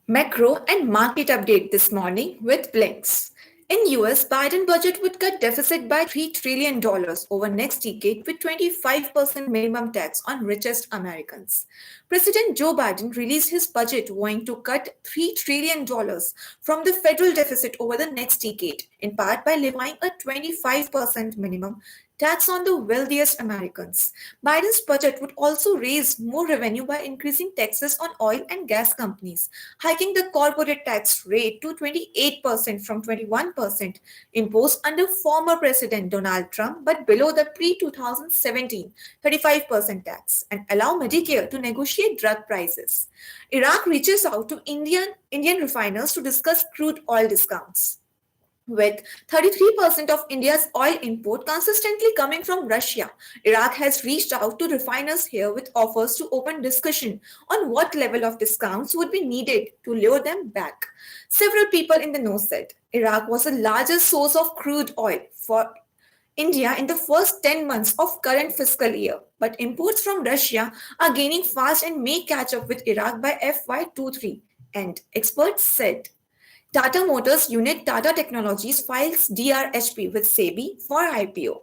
Macro and market update this morning with blinkX. In US, Biden budget would cut deficit by $3 trillion over next decade with 25% minimum tax on richest Americans. President Joe Biden released his budget vowing to cut $3 trillion from the federal deficit over the next decade, in part by levying a 25% minimum tax on the wealthiest Americans. Biden's budget would also raise more revenue by increasing taxes on oil and gas companies, hiking the corporate tax rate to 28% from 21% imposed under former President Donald Trump, but below the pre 2017 35% tax, and allow Medicare to negotiate drug prices. Iraq reaches out to Indian refiners to discuss crude oil discounts. With 33% of India's oil import consistently coming from Russia, Iraq has reached out to refiners here with offers to open discussion on what level of discounts would be needed to lure them back. Several people in the know said Iraq was the largest source of crude oil for India in the first 10 months of current fiscal year, but imports from Russia are gaining fast and may catch up with Iraq by FY23. And experts said Tata Motors unit Tata Technologies files DRHP with SEBI for IPO.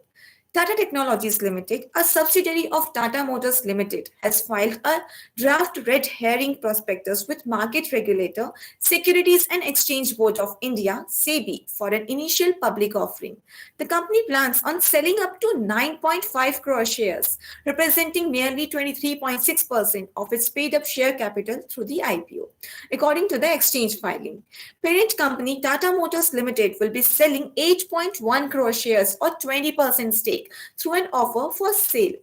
Tata Technologies Limited, a subsidiary of Tata Motors Limited, has filed a draft red herring prospectus with market regulator Securities and Exchange Board of India (SEBI) for an initial public offering. The company plans on selling up to 9.5 crore shares, representing nearly 23.6% of its paid-up share capital through the IPO, according to the exchange filing. Parent company Tata Motors Limited will be selling 8.1 crore shares or 20% stake through an offer for sale.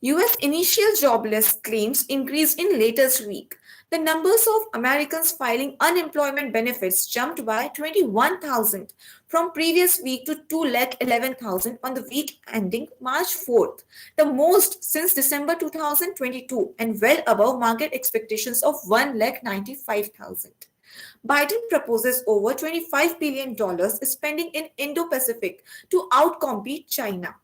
US initial jobless claims increased in latest week. The numbers of Americans filing unemployment benefits jumped by 21,000 from previous week to 211,000 on the week ending March 4th, the most since December 2022 and well above market expectations of 195,000. Biden proposes over $25 billion spending in Indo-Pacific to outcompete China.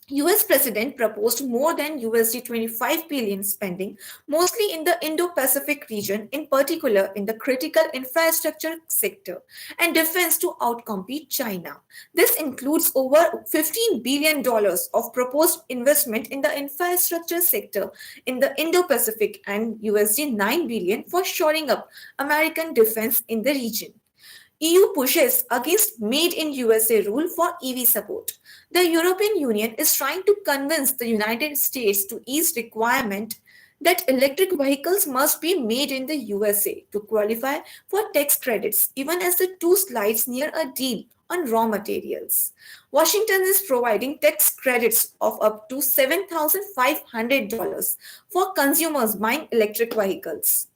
US President proposed more than $25 billion spending, mostly in the Indo-Pacific region, in particular in the critical infrastructure sector and defense to outcompete China. This includes over $15 billion of proposed investment in the infrastructure sector in the Indo-Pacific and $9 billion for shoring up American defense in the region. EU pushes against Made in USA rule for EV support. The European Union is trying to convince the United States to ease requirement that electric vehicles must be made in the USA to qualify for tax credits, even as the two slides near a deal on raw materials. Washington is providing tax credits of up to $7,500 for consumers buying electric vehicles.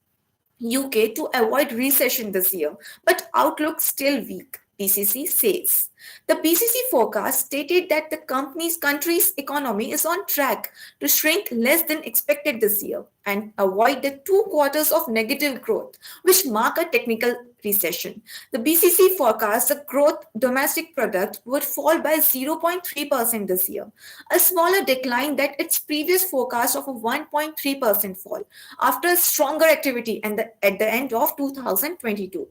UK to avoid recession this year, but outlook still weak, BCC says. The BCC forecast stated that the country's economy is on track to shrink less than expected this year and avoid the 2 quarters of negative growth, which mark a technical recession. The BCC forecasts the growth domestic product would fall by 0.3% this year, a smaller decline than its previous forecast of a 1.3% fall after stronger activity at the end of 2022.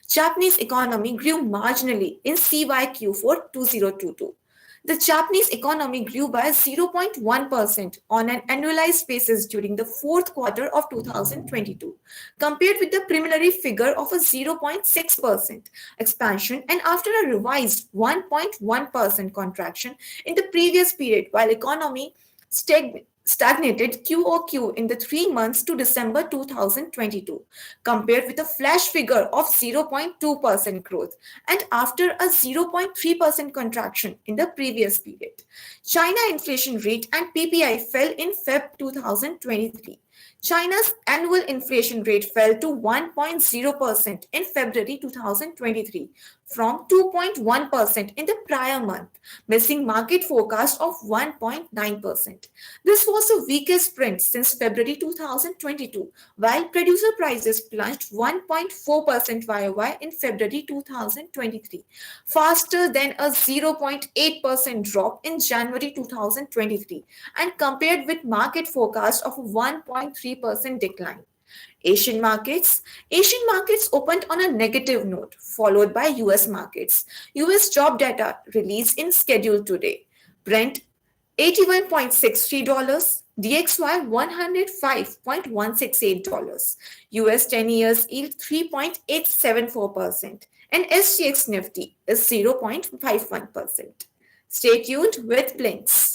Japanese economy grew marginally in CYQ for 2022. The Japanese economy grew by 0.1% on an annualized basis during the fourth quarter of 2022, compared with the preliminary figure of a 0.6% expansion and after a revised 1.1% contraction in the previous period, while economy stagnated QOQ in the 3 months to December 2022, compared with a flash figure of 0.2% growth and after a 0.3% contraction in the previous period. China inflation rate and PPI fell in Feb 2023. China's annual inflation rate fell to 1.0% in February 2023 from 2.1% in the prior month, missing market forecast of 1.9%. This was the weakest print since February 2022, while producer prices plunged 1.4% YOY in February 2023, faster than a 0.8% drop in January 2023 and compared with market forecast of a 1.3% decline. Asian markets opened on a negative note, followed by US markets. US job data released in schedule today. Brent $81.63, DXY $105.168, US 10 years yield 3.874%, and SGX Nifty is 0.51%. Stay tuned with Blinks.